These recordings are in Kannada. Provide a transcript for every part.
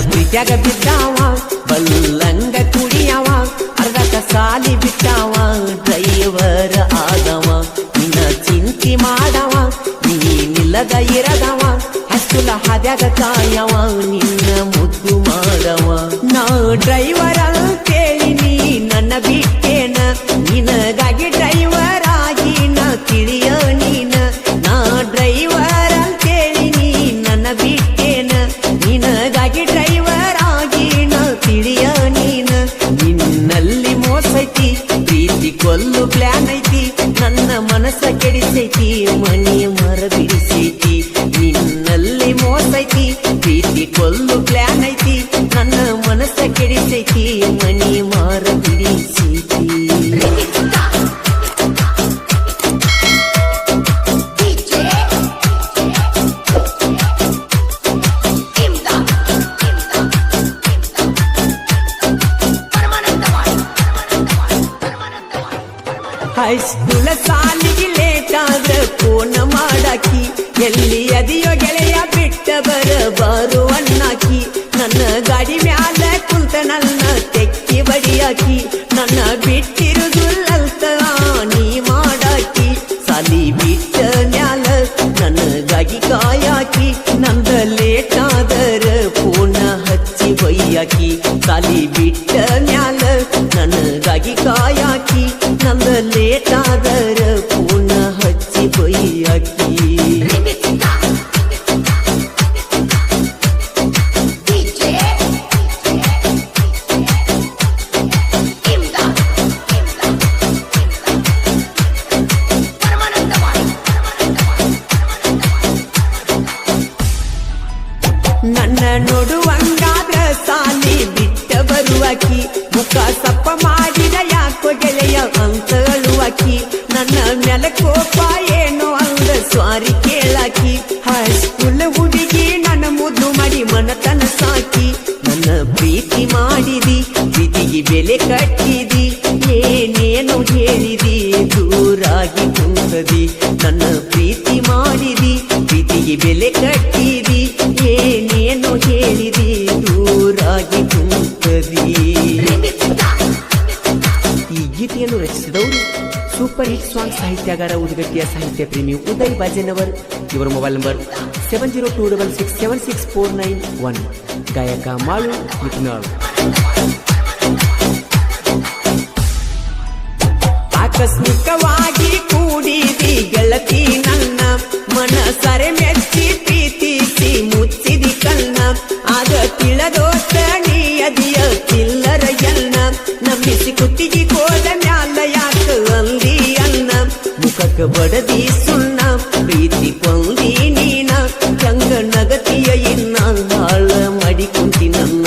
ಪ್ರೀತ್ಯಾಗ ಬಿದ್ದಾವ ಬಲ್ಲಂಗ ಕುಡಿಯವ ಅರ್ಧಕ ಸಾಲಿ ಬಿಟ್ಟಾವ ಡ್ರೈವರ್ ಆದವ ನಿನ್ನ ಚಿಂತಿ ಮಾಡವ ನೀನಿಲ್ಲದ ಇರದವ ಹಸುಲ ಹಾದ್ಯಾಗ ಕಾಯವ ನಿನ್ನ ಮುದ್ದು ಮಾಡವ ನಾ ಡ್ರೈವರ್ ಅಂತೇಳಿ ನೀ ನನ್ನ ಬಿಟ್ಟೇನ ನಿನಗಾಗಿ ಡ್ರೈವರ್ ಆಗಿ ನಾ ತಿಳಿಯ ನೀನ ನಾ ಡ್ರೈವರ್ ಅಂತೇಳಿ ನೀ ನನ್ನ ಬಿಟ್ಟೇನ ನಿನಗಾಗಿ ಡ್ರೈವರ್ ಆಗಿ ನಾ ತಿಳಿಯ ನೀನ ನಿನ್ನಲ್ಲಿ ಮೋಸೈತಿ ಪ್ರೀತಿ ಕೊಲ್ಲು ಪ್ಲಾನ್ ಐತಿ ನನ್ನ ಮನಸ್ಸ ಕೆಡಿಸೈತಿ ಮನಿ ಮರ ಬಿಡಿಸೈತಿ ನಿನ್ನಲ್ಲಿ ಮೋಸೈತಿ ಪ್ರೀತಿ ಕೊಲ್ಲು ಪ್ಲಾನ್ ಐತಿ ನನ್ನ ಮನಸ್ಸ ಕೆಡಿಸೈತಿ ಮನಿ ಮಾರ ಬಿಡಿಸೈತಿ ಹೈಸ್ಕೂಲ ಸಾಲಿಗೆ ಲೇಟ್ ಆದ್ರ ಫೋನ್ ಮಾಡಾಕಿ ಎಲ್ಲಿ ಅದಿಯೋ ಗೆಳೆಯ ಬಿಟ್ಟ ಬರಬಾರು ಅನ್ನಾಕಿ ನನ್ನ ಗಾಡಿ ಮ್ಯಾಲ ಕುಂತ ನನ್ನ ತೆಕ್ಕಿ ಬಡಿಯಾಕಿ ನನ್ನ ಬಿಟ್ಟಿರುದುಲ್ಲಂತ ನೀ ಮಾಡಾಕಿ ಸಾಲಿ ಬಿಟ್ಟ ಮ್ಯಾಲ ನನಗಾಗಿ ಕಾಯಾಕಿ ನಂದ ಲೇಟ್ ಆದರ ಫೋನ ಹಚ್ಚಿ ಬೈಯಾಕಿ ಸಾಲಿ ಬಿಟ್ಟ ಮ್ಯಾಲ ನನಗಾಗಿ ಕಾಯಾಕಿ ನಂದ ಲೇಟ್ ಆದರ ಫೋನ ಹಚ್ಚಿ ಬೈಯಾಕಿ ನನ್ನ ನೋಡುವಂಗಾದ್ರ ಸಾಲಿ ಬಿಟ್ಟ ಬರುವಾಕಿ ಮುಖ ಸಪ್ಪ ಮಾಡಿದ ಯಾಕೋ ಗೆಳೆಯ ಅಂತ ಅಳುವಾಕಿ ನನ್ನ ಮ್ಯಾಲ ಕೋಪ ಏನೋ ಅಂದ ಸ್ವಾರಿ ಕೇಳಾಕಿ ಹೈಸ್ಕೂಲ್ ಹುಡುಗಿ ನನ್ನ ಮುದ್ದು ಮಾಡಿ ಮನತನ ಸಾಕಿ ನನ್ನ ಪ್ರೀತಿ ಮಾಡಿದಿ ಪ್ರೀತಿಗೆ ಬೆಲೆ ಕಟ್ಟಿದಿ ಏನೇನು ಹೇಳಿದಿ ದೂರಾಗಿ ಕುಂತದಿ ನನ್ನ ಪ್ರೀತಿ ಮಾಡಿದಿ ಪ್ರೀತಿಗೆ ಬೆಲೆ ಕಟ್ಟಿದಿ ಏನೇನು ಹೇಳಿದಿ ದೂರಾಗಿ ಕುಂತದಿ ಈ ಗೀತೆಯನ್ನು ರಚಿಸಿದವರು ಸೂಪರ್ ಹಿಟ್ ಸಾಂಗ್ ಸಾಹಿತ್ಯಗಾರ ಉದ್ಗಟ್ಟಿಯ ಸಾಹಿತ್ಯ ಪ್ರೇಮಿ ಉದಯ್ ಬಾಜೆನವರ್ ಇವರ ಮೊಬೈಲ್ ನಂಬರ್ 7026767491 ಗಾಯಕ ಮಾಳು ನಿತ್ನಾಳ್ ಆಕಸ್ಮಿಕವಾಗಿ ಕೂಡಿದಿ ಗೆಳತಿ ನನ್ನ ಮನಸರೆ ಮೆಚ್ಚಿ ಪ್ರೀತಿಸಿ ಮುಚ್ಚಿದಿ ಕಣ್ಣ ಆಗ ತಿಳದೋತ ನೀ ಅದಿಯ ಚಿಲ್ಲರ ಎನ್ನ ನಂಬಿಸಿ ಕುತ್ತಿಗೆ ಕೋದ ಮ್ಯಾಲ ಯಾಕ ಅಂದಿ ಅನ್ನ ಮುಖಕ್ಕ ಬಡದಿ ಸುಣ್ಣ ಪ್ರೀತಿ ಕೊಂದಿ ನೀನ ಚಂಗ ನಗತಿಯ ಇನ್ನ ಹಾಳ ಮಾಡಿ ಕುಂತಿ ನನ್ನ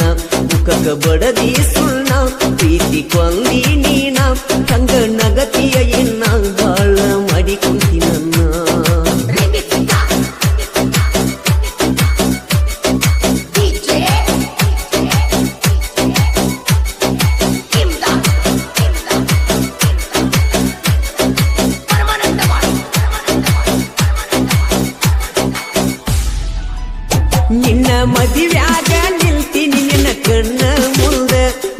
ಮುಖಕ್ಕ ಬಡದಿ ಸುಣ್ಣ ಪ್ರೀತಿ ಕೊಂದಿ ನೀನ ಚಂಗ ನಗತಿಯ ಇನ್ನ ಹಾಳ ಮಾಡಿ ಕುಂತಿ ನನ್ನ ನಿನ್ನ ಮದುವ್ಯಾಗ ನಿಲ್ತೀನಿ ನಿನ್ನ ಕಣ್ಣ ಮುಂದ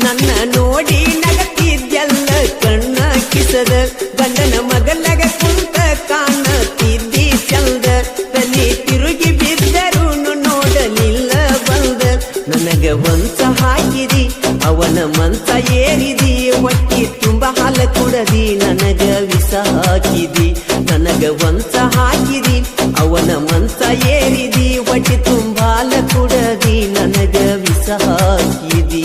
ನನ್ನ ನೋಡಿ ನಗತಿದ್ದೆಲ್ಲ ಕಣ್ಣ ಕಿಸದ ಗಂಡನ ಮಗಲಗ ಕುಂತ ಕಾಣತಿದ್ದಿ ಚಂದ ತಲೆ ತಿರುಗಿ ಬಿದ್ದರು ನೋಡಲಿಲ್ಲ ಬಂದ ನನಗ ಒಂದ ಹಾಕಿದಿ ಅವನ ಮಂತ ಏರಿದಿ ಹೊಟ್ಟಿ ತುಂಬ ಹಾಲ ಕುಡದಿ ನನಗ ವಿಷ ಹಾಕಿದಿ ನನಗ ಒಂದ ಹಾಕಿದಿ ಅವನ ಮಂತ ಏರಿದಿ ಹೊಟ್ಟಿ ತುಂಬ ಹಾಲ ಕುಡದಿ ನನಗ ವಿಷ ಹಾಕಿದಿ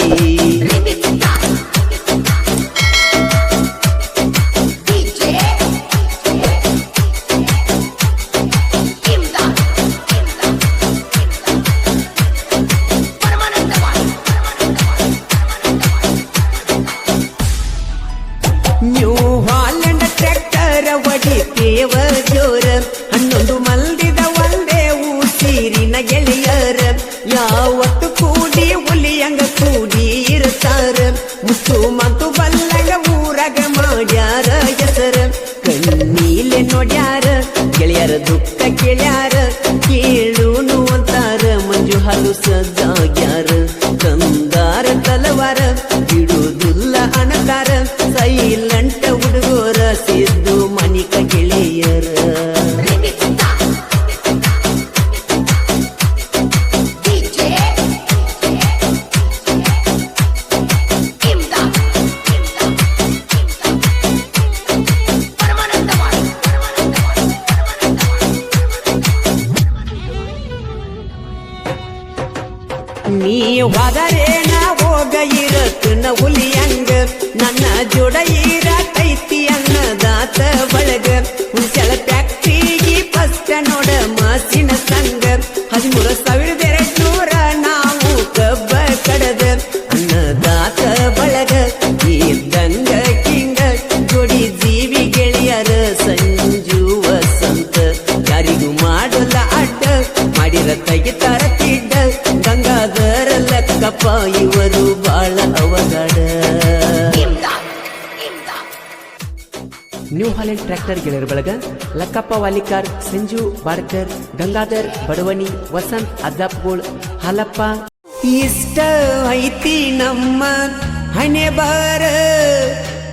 ನ್ಯೂ ಹಾಲೆಂಡ್ ಟ್ರ್ಯಾಕ್ಟರ್ ಹೊಡಿತೇವ ಜೋರ ನೋಡ್ಯಾರ ಗೆಳೆಯರ ದುಃಖ ಕೇಳ್ಯಾರ ಕೇಳುನು ಅಂತಾರ ಮಂಜು ಹಾಲು ಸಜ್ಜಾಗ್ಯಾರ ತಂದಾರ ತಲವಾರ ಬಿಡುವುದಿಲ್ಲ ಅನತಾರ ಸೈಲೆಂಟ್ ಹುಡುಗೋರ ಸಿದ್ದು ಮನಿಕ ಗೆಳೆಯರ ನೀ ಹೋದರೇನ ಹೋಗ ಇರತನ ಹುಲಿಯಂಗ ನನ್ನ ಜೋಡ ಇರತೈತಿ ಅನ್ನದಾತ ಬಳಗ ಹುಣಸೆಳ ಫ್ಯಾಕ್ಟ್ರಿಗೆ ಫಸ್ಟ್ ನೋಡ ಮಾಸಿನ ಸಂಗ 13,200 ನಾವು ಕಬ್ಬ ಕಡದ ಅನ್ನದಾತ ಬಳಗ ಇದ್ದಂಗ ಕಿಂಗ ಜೋಡಿ ಜೀವಿ ಗೆಳೆಯರ ಸಂಜು ವಸಂತ ಯಾರಿಗೂ ಮಾಡೋಲ್ಲ ಅಡ್ಡ ಮಾಡಿರ ತೆಗಿತಾರ ತಿಡ್ಡ ಗಂಗಾಧರ ಲೆಕ್ಕಪ್ಪ ಇವರು ಬಾಳ ಅವಘಡ ನ್ಯೂ ಹಾಲೆಂಡ್ ಟ್ರ್ಯಾಕ್ಟರ್ ಗೆಳೆಯರ ಬಳಗ ಲಕ್ಕಪ್ಪ ವಾಲಿಕಾರ್ ಸಂಜು ಬಾಡ್ಕರ್ ಗಂಗಾಧರ್ ಬಡವಣಿ ವಸಂತ್ ಅಜ್ಜಪ್ಗೋಳ್ ಹಾಲಪ್ಪ ಇಷ್ಟ ಐತಿ ನಮ್ಮ ಹಣೆ ಬಾರ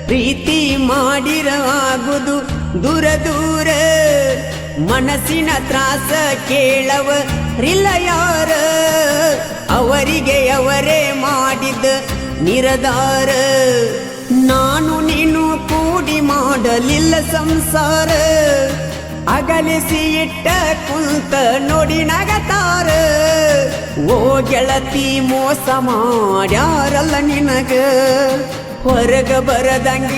ಪ್ರೀತಿ ಮಾಡಿರ ಆಗುದು ದೂರ ದೂರ ಮನಸ್ಸಿನ ತ್ರಾಸ ಕೇಳವ ರಿಲ್ಲ ಯಾರ ಅವರಿಗೆ ಅವರೇ ಮಾಡಿದ ನಿರದಾರ ನಾನು ನೀನು ಕೂಡಿ ಮಾಡಲಿಲ್ಲ ಸಂಸಾರ ಅಗಲಿಸಿ ಇಟ್ಟ ಕುಂತ ನೋಡಿ ನಗತಾರ ಓ ಗೆಳತಿ ಮೋಸ ಮಾಡ್ಯಾರಲ್ಲ ನಿನಗ ಹೊರಗ ಬರದಂಗೆ